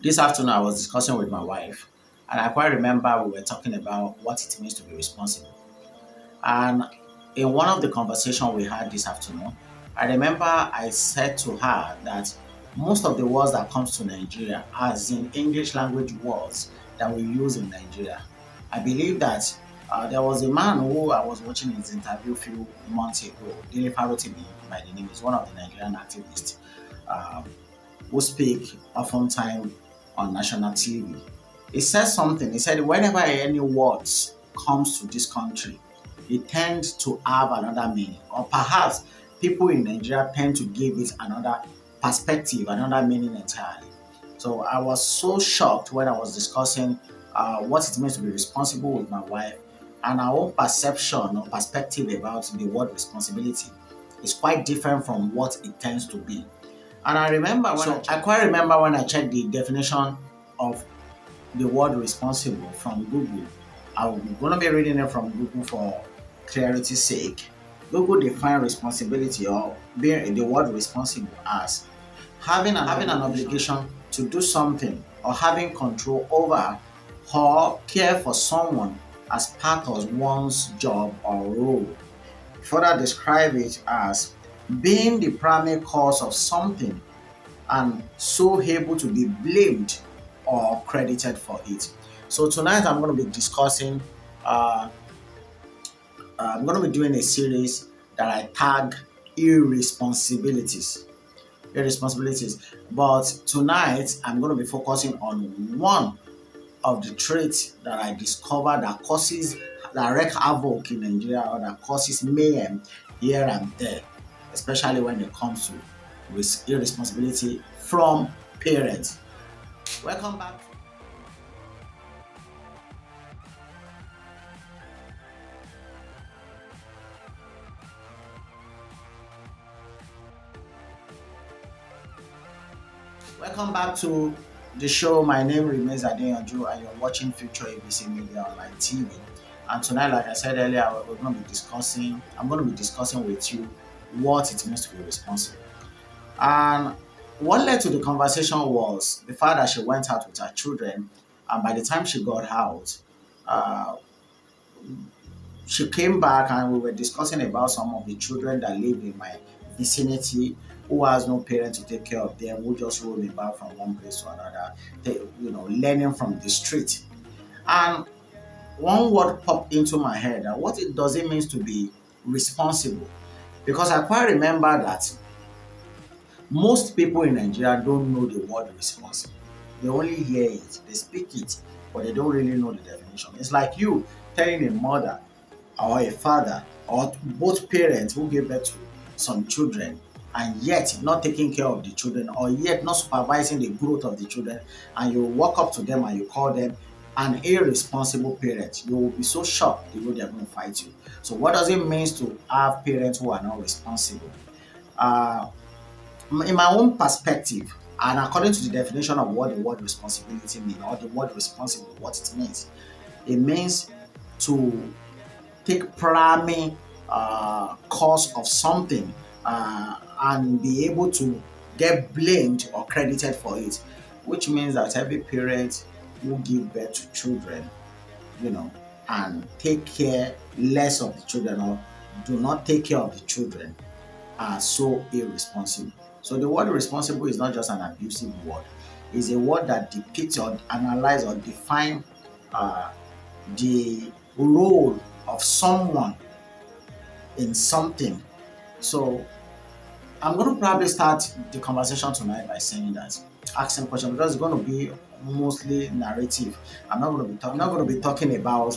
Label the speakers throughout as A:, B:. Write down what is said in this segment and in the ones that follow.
A: This afternoon, I was discussing with my wife, and I quite remember we were talking about what it means to be responsible. And in one of the conversations we had this afternoon, I remember I said to her that most of the words that comes to Nigeria, as in English language words that we use in Nigeria, I believe that there was a man who I was watching his interview a few months ago, Dele Farotimi by the name, is one of the Nigerian activists. Um, who speak oftentimes on national TV. He said something. He said whenever any words comes to this country, it tends to have another meaning, or perhaps people in Nigeria tend to give it another perspective, another meaning entirely. So I was so shocked when I was discussing what it means to be responsible with my wife, and our own perception or perspective about the word responsibility is quite different from what it tends to be. And I remember I quite remember when I checked the definition of the word responsible from Google. I'm going to be reading it from Google for clarity's sake. Google defined responsibility or being the word responsible as having an obligation to do something or having control over or care for someone as part of one's job or role. Further describe it as being the primary cause of something and so able to be blamed or credited for it. So tonight I'm going to be discussing, I'm going to be doing a series that I tag irresponsibilities. Irresponsibilities. But tonight I'm going to be focusing on one of the traits that I discovered that causes that wreak havoc in Nigeria or that causes mayhem here and there, especially when it comes to irresponsibility from parents. Welcome back. Welcome back to the show. My name remains Adeyanju, and you're watching Future ABC Media Online TV. And tonight, like I said earlier, we're going to be discussing. I'm going to be discussing with you what it means to be responsible. And what led to the conversation was the fact that she went out with her children, and by the time she got out, uh, she came back and we were discussing about some of the children that live in my vicinity who has no parent to take care of them, who just roam about from one place to another, learning from the street. And one word popped into my head that what it does it means to be responsible. Because I quite remember that most people in Nigeria don't know the word responsible. They only hear it, they speak it, but they don't really know the definition. It's like you telling a mother or a father or both parents who gave birth to some children and yet not taking care of the children or yet not supervising the growth of the children, and you walk up to them and you call them an irresponsible parent. You will be so shocked the way they're going to fight you. So what does it mean to have parents who are not responsible? uh, in my own perspective, and according to the definition of what the word responsibility means, or the word responsible, what it means to take primary cause of something and be able to get blamed or credited for it, which means that every parent who give birth to children, you know, and take care less of the children or do not take care of the children are so irresponsible. So the word responsible is not just an abusive word; it's a word that depicts or analyzes or defines uh, the role of someone in something. So I'm going to probably start the conversation tonight by saying that asking questions because it's going to be mostly narrative. I'm not going to be talking about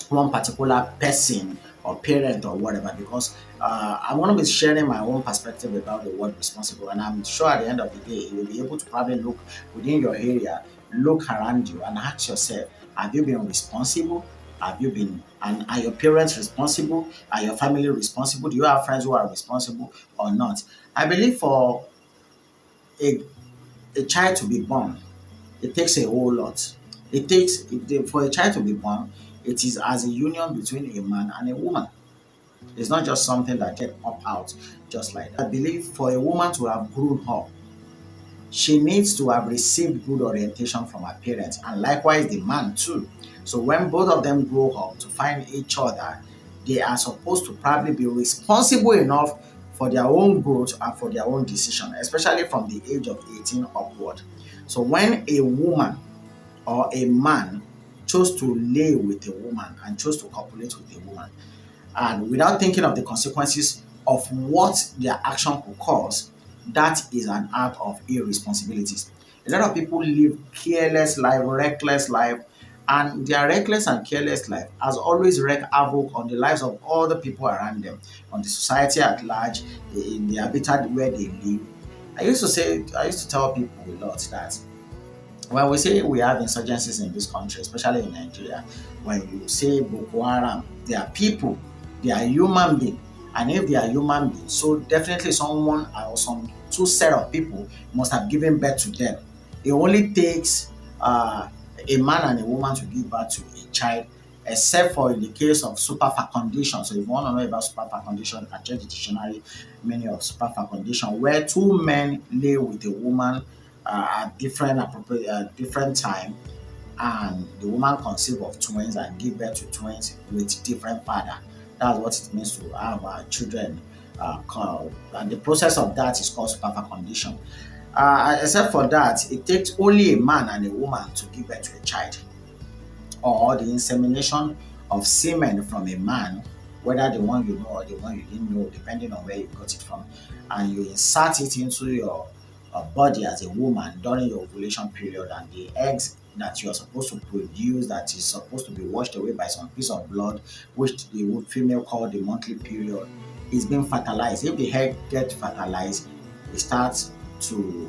A: one particular person or parent or whatever because I want to be sharing my own perspective about the word responsible, and I'm sure at the end of the day you'll be able to probably look within your area, look around you and ask yourself, have you been responsible? Have you been, and are your parents responsible? Are your family responsible? Do you have friends who are responsible or not? I believe for a, a child to be born, it takes a whole lot. For a child to be born, it is as a union between a man and a woman. It's not just something that just pop out just like that. I believe for a woman to have grown up, she needs to have received good orientation from her parents, and likewise the man too. So when both of them grow up to find each other, they are supposed to probably be responsible enough for their own growth and for their own decision, especially from the age of 18 upward. So when a woman or a man chose to lay with a woman and chose to copulate with a woman, and without thinking of the consequences of what their action could cause, that is an act of irresponsibilities. A lot of people live careless life, reckless life, and their reckless and careless life has always wreaked havoc on the lives of all the people around them, on the society at large, in the habitat where they live. I used to tell people a lot that when we say we have insurgencies in this country, especially in Nigeria, when you say Boko Haram, they are people, they are human beings. And if they are human beings, so definitely someone or some two set of people must have given birth to them. It only takes a man and a woman to give birth to a child, except for in the case of superfecundation. So if you want to know about superfecundation, you can check the dictionary meaning of superfecundation, where two men lay with a woman at different time, and the woman conceive of twins and give birth to twins with different father. That's what it means to have children. And the process of that is called superfecundation. Except for that, it takes only a man and a woman to give birth to a child, or the insemination of semen from a man, whether the one you know or the one you didn't know, depending on where you got it from, and you insert it into your body as a woman during your ovulation period, and the eggs that you are supposed to produce, that is supposed to be washed away by some piece of blood, which the female call the monthly period, is being fertilized. If the egg get fertilized, it starts to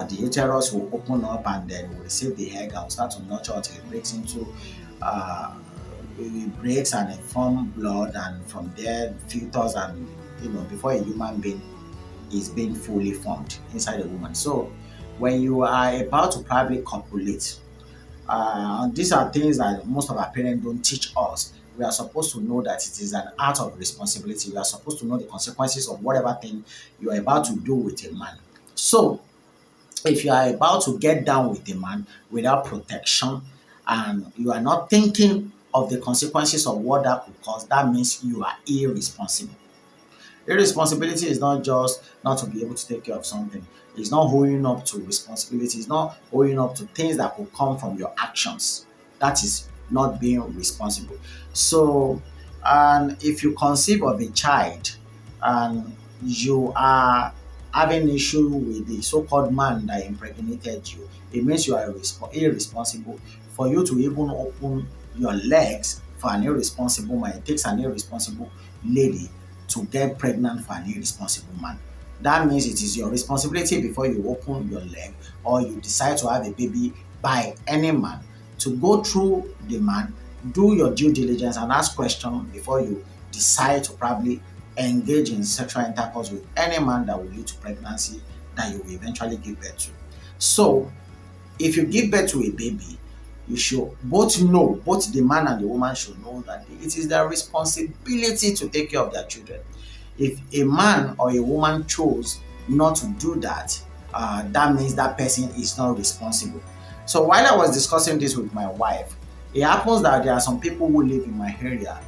A: the uterus will open up and then will receive the egg and will start to nurture until it breaks into uh, it breaks and it forms blood, and from there fetus, and before a human being is being fully formed inside a woman. So when you are about to probably copulate, these are things that most of our parents don't teach us. We are supposed to know that it is an act of responsibility. We are supposed to know the consequences of whatever thing you are about to do with a man. So if you are about to get down with a man without protection, and you are not thinking of the consequences of what that could cause, that means you are irresponsible. Irresponsibility is not just not to be able to take care of something. It's not owing up to responsibility. It's not owing up to things that could come from your actions. That is not being responsible. So, and if you conceive of a child and you are having issue with the so-called man that impregnated you, it means you are irresponsible. For you to even open your legs for an irresponsible man, it takes an irresponsible lady to get pregnant for an irresponsible man. That means it is your responsibility before you open your leg or you decide to have a baby by any man, to go through the man, do your due diligence and ask questions before you decide to probably engage in sexual intercourse with any man that will lead to pregnancy that you will eventually give birth to. So if you give birth to a baby, you should both the man and the woman should know that it is their responsibility to take care of their children. If a man or a woman chose not to do that, that means that person is not responsible. So while I was discussing this with my wife, it happens that there are some people who live in my area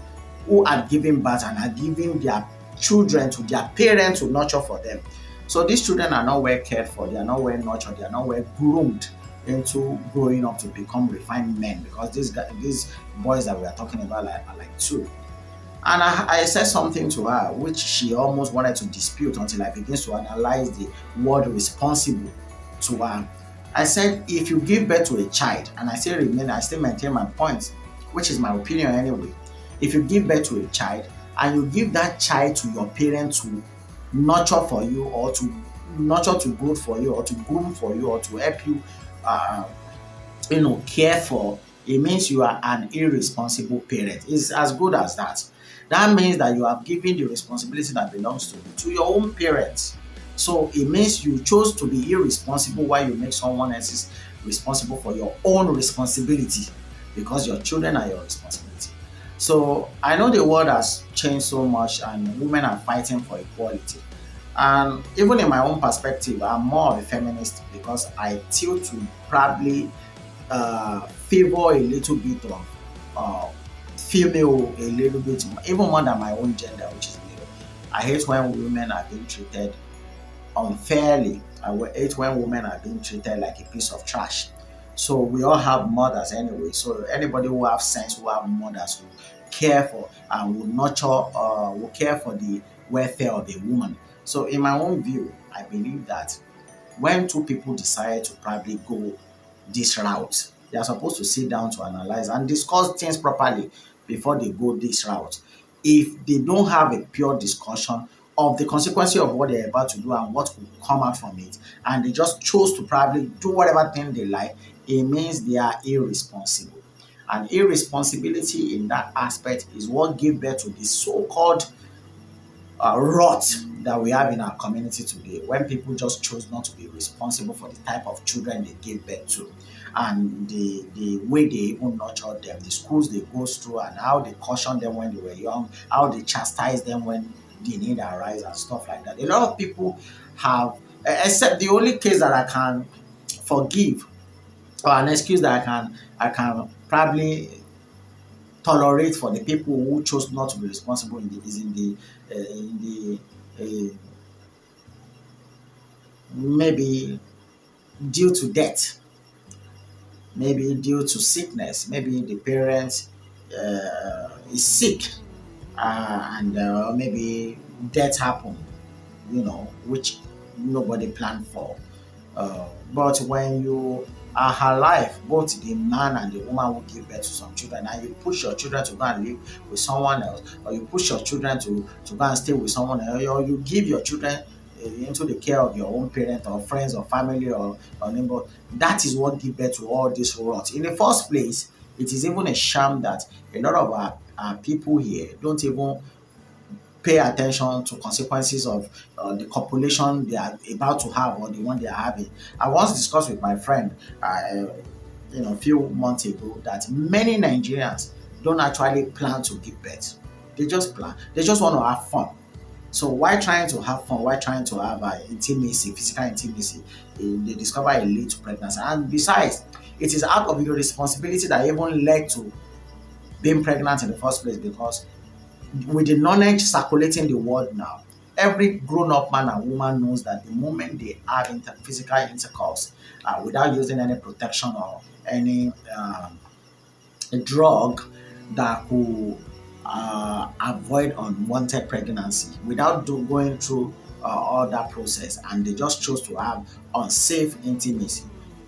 A: who are giving birth and are giving their children to their parents to nurture for them. So these children are not well cared for, they are not well nurtured, they are not well groomed into growing up to become refined men, because these boys that we are talking about are like two. And I said something to her which she almost wanted to dispute until I began to analyze the word responsible to her. I said, if you give birth to a child, and I still maintain my point, which is my opinion anyway. If you give birth to a child and you give that child to your parents to nurture for you, or to nurture to grow for you, or to groom for you, or to help you uh, care for, it means you are an irresponsible parent. It's as good as that. That means that you have given the responsibility that belongs to you to your own parents. So it means you chose to be irresponsible while you make someone else's responsible for your own responsibility, because your children are your responsibility. So I know the world has changed so much and women are fighting for equality. And even in my own perspective, I'm more of a feminist because I tilt to probably favor a little bit of uh, female a little bit, even more than my own gender, which is male. I hate when women are being treated unfairly. Hate when women are being treated like a piece of trash. So we all have mothers anyway. So anybody who have sense, who have mothers, who care for and will nurture, will care for the welfare of a woman. So in my own view, I believe that when two people decide to probably go this route, they are supposed to sit down to analyze and discuss things properly before they go this route. If they don't have a pure discussion of the consequences of what they're about to do and what could come out from it, and they just chose to probably do whatever thing they like, it means they are irresponsible. And irresponsibility in that aspect is what gave birth to the so-called rot that we have in our community today when people just chose not to be responsible for the type of children they gave birth to and the way they even nurtured them, the schools they go through and how they caution them when they were young, how they chastise them when the need arise and stuff like that. A lot of people have, except the only case that I can forgive or an excuse that I can probably tolerate for the people who chose not to be responsible in the is in the maybe due to death, maybe due to sickness, maybe the parent is sick and maybe death happened, which nobody planned for. But when you are alive, both the man and the woman will give birth to some children, and you push your children to go and live with someone else, or you push your children to go and stay with someone else, or you give your children into the care of your own parent or friends or family or neighbor. That is what give birth to all this rot. In the first place, it is even a shame that a lot of our people here don't even pay attention to consequences of the copulation they are about to have or the one they are having. I once discussed with my friend, a few months ago, that many Nigerians don't actually plan to give birth. They just plan. They just want to have fun. So why trying to have fun? Why trying to have intimacy, physical intimacy? They discover it lead to pregnancy. And besides, it is out of your responsibility that even led to being pregnant in the first place because with the knowledge circulating the world now, every grown-up man and woman knows that the moment they have physical intercourse without using any protection or any a drug that could avoid unwanted pregnancy without going through all that process, and they just chose to have unsafe intimacy,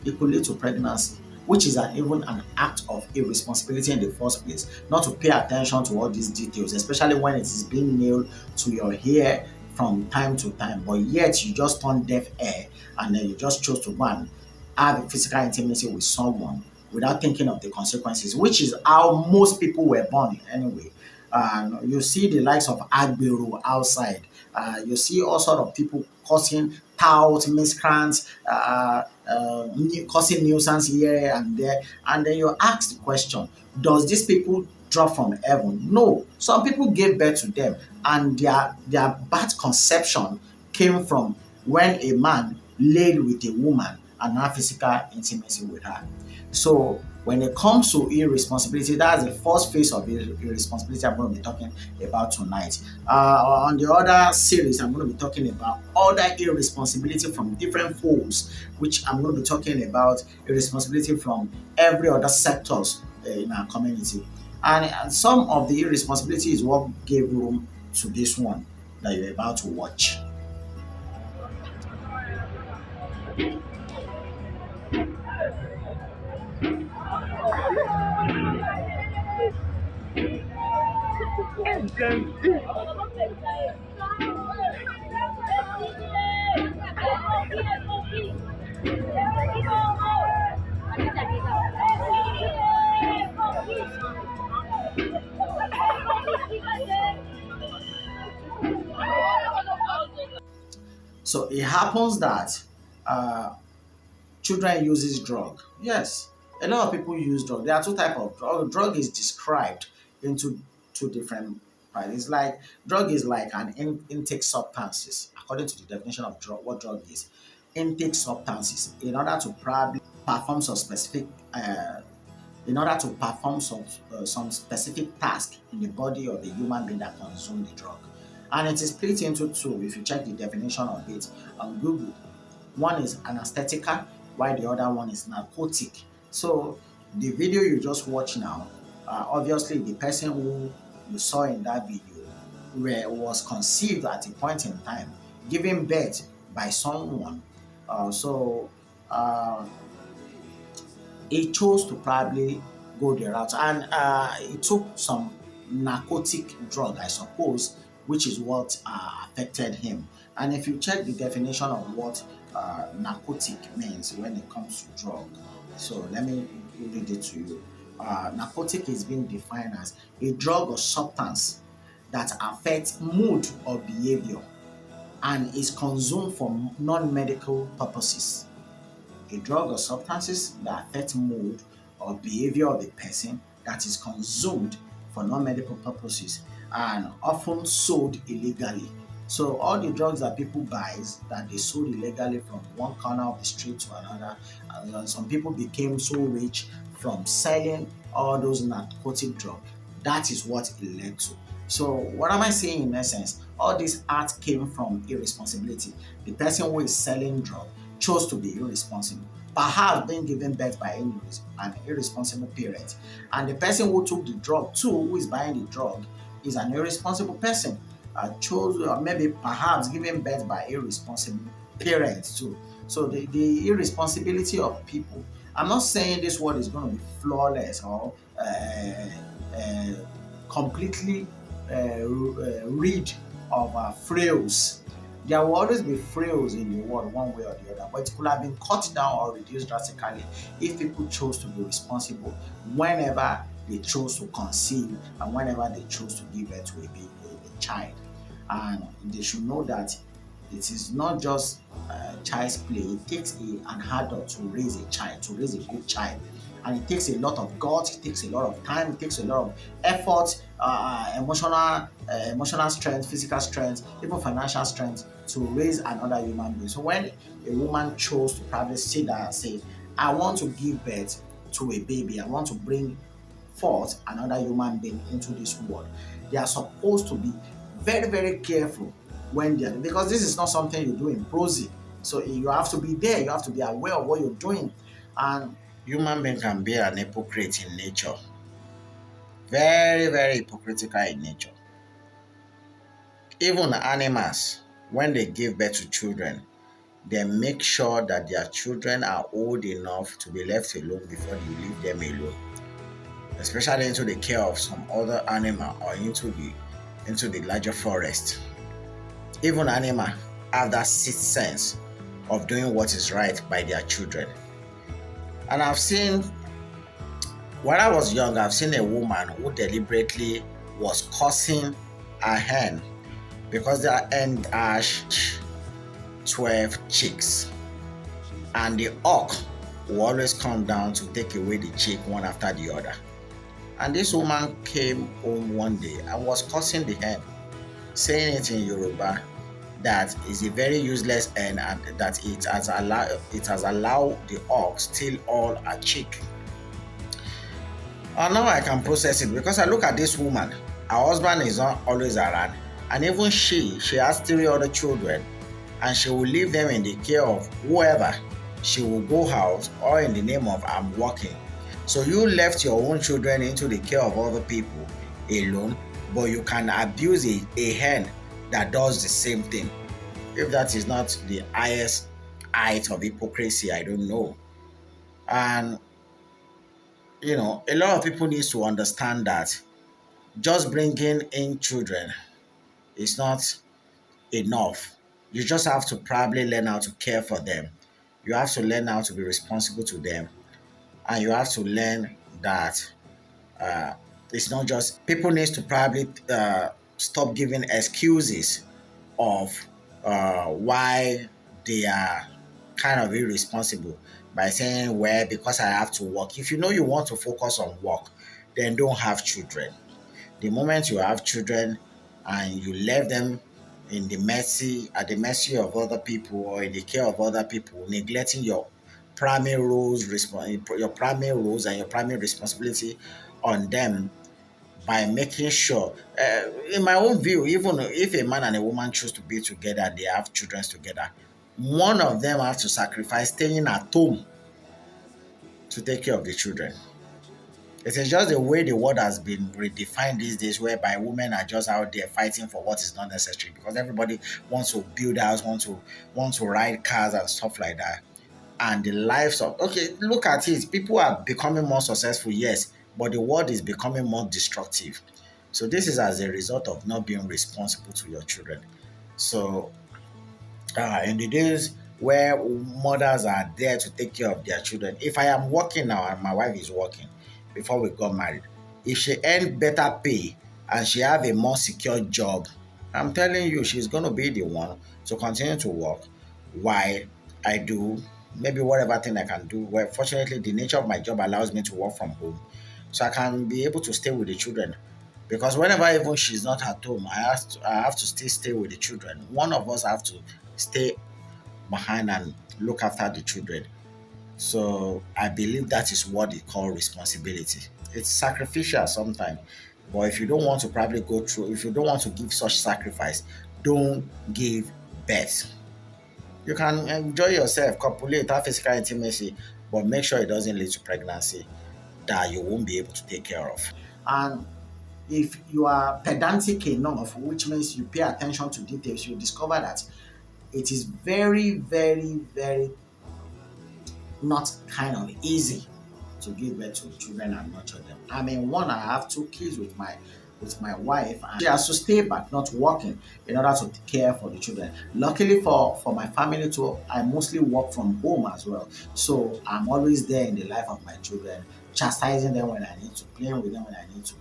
A: it could lead to pregnancy, which is even an act of irresponsibility in the first place, not to pay attention to all these details, especially when it is being nailed to your ear from time to time, but yet you just turn deaf ear and then you just chose to go and have a physical intimacy with someone without thinking of the consequences, which is how most people were born anyway. You see the likes of Agbero outside. You see all sort of people causing tout, miscreants, causing nuisance here and there. And then you ask the question, does these people drop from heaven? No. Some people gave birth to them, and their bad conception came from when a man laid with a woman and had physical intimacy with her. So when it comes to irresponsibility, that's the first phase of irresponsibility I'm going to be talking about tonight. On the other series, I'm going to be talking about other irresponsibility from different folds, which I'm going to be talking about irresponsibility from every other sectors in our community. And some of the irresponsibility is what gave room to this one that you're about to watch. So it happens that uh, children uses drug. Yes, a lot of people use drug. There are two type of drug. Drug is described into two different. Right? It's like drug is like an intake substances, according to the definition of drug. What drug is? Intake substances in order to probably perform some specific in order to perform some specific task in the body of the human being that consume the drug. And it is split into two if you check the definition of it on Google. One is anesthetica, while the other one is narcotic. So the video you just watched now, obviously the person who you saw in that video was conceived at a point in time, given birth by someone. So he chose to probably go the route, and he took some narcotic drug, I suppose, which is what affected him. And if you check the definition of what narcotic means when it comes to drug, so let me read it to you. Narcotic is being defined as a drug or substance that affects mood or behavior and is consumed for non-medical purposes. A drug or substances that affect mood or behavior of a person that is consumed for non-medical purposes and often sold illegally. So all the drugs that people buy that they sold illegally from one corner of the street to another, and some people became so rich from selling all those narcotic drugs. That is what it led to. So what am I saying in essence? All this art came from irresponsibility. The person who is selling drug chose to be irresponsible, perhaps being given birth by an irresponsible parent. And the person who took the drug too, who is buying the drug, is an irresponsible person. Chose maybe perhaps given birth by irresponsible parents too. So the irresponsibility of people. I'm not saying this world is going to be flawless or uh, completely rid of frails. There will always be frails in the world, one way or the other, but it could have been cut down or reduced drastically if people chose to be responsible whenever they chose to conceive and whenever they chose to give birth to a child. And they should know that it is not just child's play. It takes an adult to raise a child, to raise a good child. And it takes a lot of guts, it takes a lot of time, it takes a lot of effort, emotional strength, physical strength, even financial strength to raise another human being. So when a woman chose to probably sit down and say, I want to give birth to a baby, I want to bring forth another human being into this world, they are supposed to be very, very careful when they're, because this is not something you do in prosy. So you have to be there, you have to be aware of what you're doing. And human being can be an hypocrite in nature. Very, very hypocritical in nature. Even animals, when they give birth to children, they make sure that their children are old enough to be left alone before you leave them alone, especially into the care of some other animal or into the larger forest. Even animal have that sixth sense of doing what is right by their children. And I've seen, when I was young, I've seen a woman who deliberately was cursing her hen because their hen hatched 12 chicks. And the hawk will always come down to take away the chick one after the other. And this woman came home one day and was cursing the hen, saying it in Yoruba that is a very useless hen and that it has allowed the hawk steal all her chick. And now I can process it because I look at this woman. Her husband is not always around, and even she has three other children, and she will leave them in the care of whoever. She will go out or in the name of I'm working. So you left your own children into the care of other people alone, but you can abuse a hen that does the same thing. If that is not the highest height of hypocrisy, I don't know. And a lot of people need to understand that just bringing in children is not enough. You just have to probably learn how to care for them. You have to learn how to be responsible to them. And you have to learn that uh, it's not just people need to probably stop giving excuses of why they are kind of irresponsible by saying, well, because I have to work. If you know you want to focus on work, then don't have children. The moment you have children, and you left them in the mercy at the mercy of other people or in the care of other people, neglecting your primary roles and your primary responsibility on them by making sure, in my own view, even if a man and a woman choose to be together and they have children together, one of them has to sacrifice staying at home to take care of the children. It is just the way the world has been redefined these days, whereby women are just out there fighting for what is not necessary because everybody wants to build house, wants to ride cars and stuff like that. And the lives of look at it, people are becoming more successful, yes, but the world is becoming more destructive. So this is as a result of not being responsible to your children. So in the days where mothers are there to take care of their children. If I am working now and my wife is working before we got married, if she earn better pay and she have a more secure job, I'm telling you, she's going to be the one to continue to work while I do maybe whatever thing I can do. Well, fortunately, the nature of my job allows me to work from home. So I can be able to stay with the children. Because whenever even she's not at home, I have to still stay with the children. One of us have to stay behind and look after the children. So I believe that is what they call responsibility. It's sacrificial sometimes, but if you don't want to probably go through, if you don't want to give such sacrifice, don't give birth. You can enjoy yourself, copulate, have physical intimacy, but make sure it doesn't lead to pregnancy that you won't be able to take care of. And if you are pedantic enough, which means you pay attention to details, you discover that it is very, very, very not kind of easy to give birth to children and nurture them. I mean, one, I have two kids with my wife, and she has to stay back, not working, in order to care for the children. Luckily for my family too, I mostly work from home as well. So I'm always there in the life of my children, chastising them when I need to, playing with them when I need to.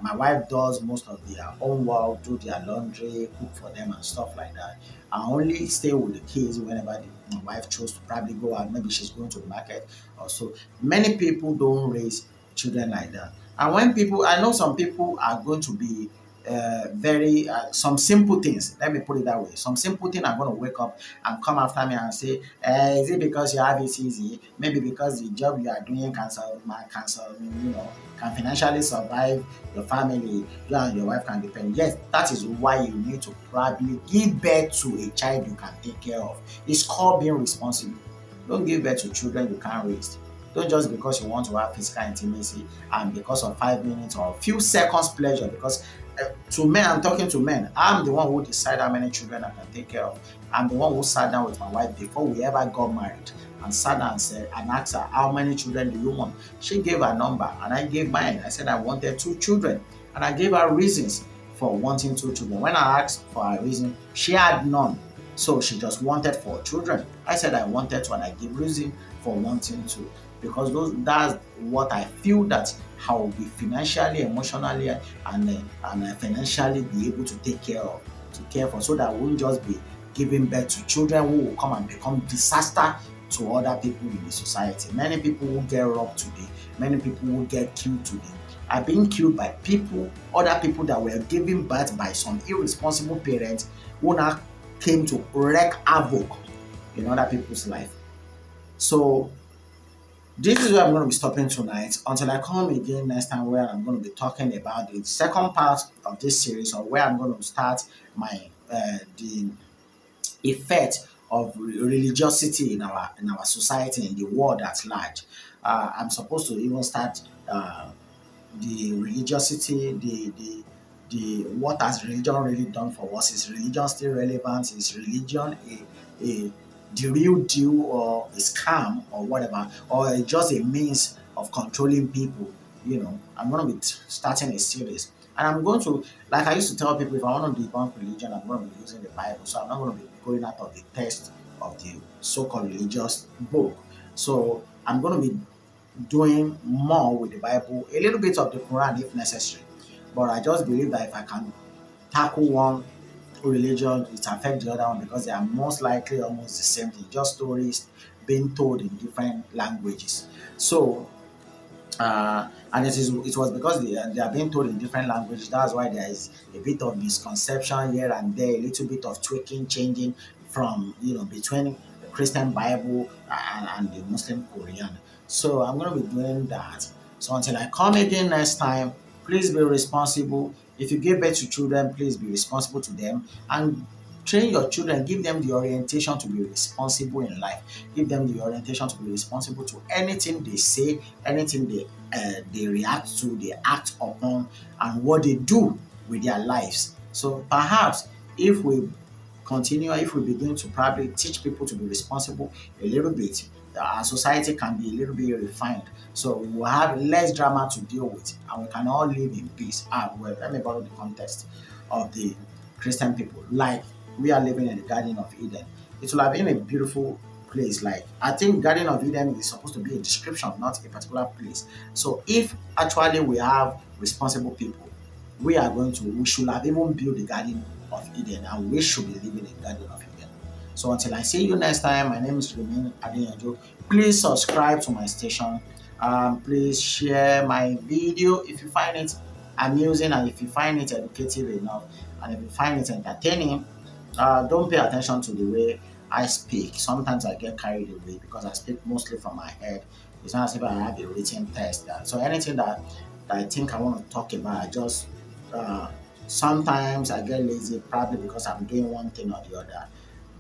A: My wife does most of their own work, do their laundry, cook for them and stuff like that. I only stay with the kids whenever my wife chose to probably go out. Maybe she's going to the market or so. Many people don't raise children like that. And when people, I know some people are going to be very some simple things. Let me put it that way. Some simple thing are going to wake up and come after me and say, "Is it because you have it easy? Maybe because the job you are doing can financially survive your family. You and your wife can depend." Yes, that is why you need to probably give birth to a child you can take care of. It's called being responsible. Don't give birth to children you can't raise. Don't just because you want to have physical intimacy and because of 5 minutes or a few seconds pleasure. Because to men, I'm talking to men. I'm the one who decide how many children I can take care of. I'm the one who sat down with my wife before we ever got married and sat down and said and asked her, "How many children do you want?" She gave her number and I gave mine. I said I wanted two children and I gave her reasons for wanting two children. When I asked for her reason, she had none. So she just wanted four children. I said I wanted to and I gave reason for wanting to, because that's what I feel that I will be financially, emotionally, and financially be able to take care of, to care for, so that I won't just be giving birth to children who will come and become disaster to other people in the society. Many people will get robbed today. Many people will get killed today. Are being killed by people, other people that were given birth by some irresponsible parents who now came to wreak havoc in other people's life. So this is where I'm going to be stopping tonight until I come again next time, where I'm going to be talking about the second part of this series, or where I'm going to start my the effect of religiosity in our society, in the world at large. I'm supposed to even start the religiosity, the what has religion really done for us? Is religion still relevant? Is religion a the real deal, or a scam, or whatever, or just a means of controlling people? I'm going to be starting a series, and I'm going to, like I used to tell people, if I want to debunk religion, I'm going to be using the Bible. So I'm not going to be going out of the text of the so-called religious book. So I'm going to be doing more with the Bible, a little bit of the Quran if necessary. But I just believe that if I can tackle one religion, it affects the other one, because they are most likely almost the same thing, just stories being told in different languages. So And it was because they are being told in different languages. That's why there is a bit of misconception here and there, a little bit of tweaking, changing from between the Christian Bible and the Muslim Korean. So I'm going to be doing that. So until I come again next time, please be responsible. If you give birth to children, please be responsible to them and train your children. Give them the orientation to be responsible in life. Give them the orientation to be responsible to anything they say, anything they react to, they act upon, and what they do with their lives. So perhaps if we begin to probably teach people to be responsible a little bit, our society can be a little bit refined. So we will have less drama to deal with, and we can all live in peace. Well, let me borrow the context of the Christian people. Like we are living in the Garden of Eden. It will have been a beautiful place. Like I think Garden of Eden is supposed to be a description, not a particular place. So if actually we have responsible people, we should have even built the Garden of Eden, and we should be living in Garden of Eden. So until I see you next time, my name is Remain Adeyanjo. Please subscribe to my station. Please share my video if you find it amusing, and if you find it educative enough, and if you find it entertaining. Don't pay attention to the way I speak. Sometimes I get carried away because I speak mostly from my head. It's not as if I have a written test. So anything that I think I want to talk about, I just uh, sometimes I get lazy, probably because I'm doing one thing or the other.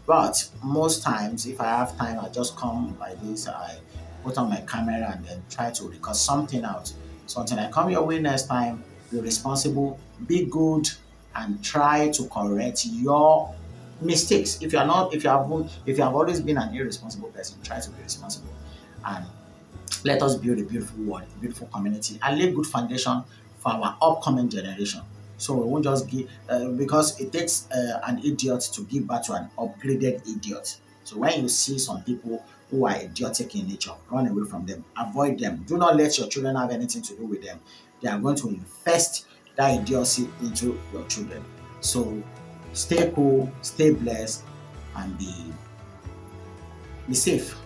A: But most times, if I have time, I just come by this. I put on my camera and then try to record something out. So until I come your way next time, be responsible, be good, and try to correct your mistakes. If you have always been an irresponsible person, try to be responsible. And let us build a beautiful world, a beautiful community, and lay good foundation for our upcoming generation. So we won't just give because it takes an idiot to give birth to an upgraded idiot. So when you see some people who are idiotic in nature, run away from them, avoid them. Do not let your children have anything to do with them. They are going to infest that idiocy into your children. So stay cool, stay blessed, and be safe.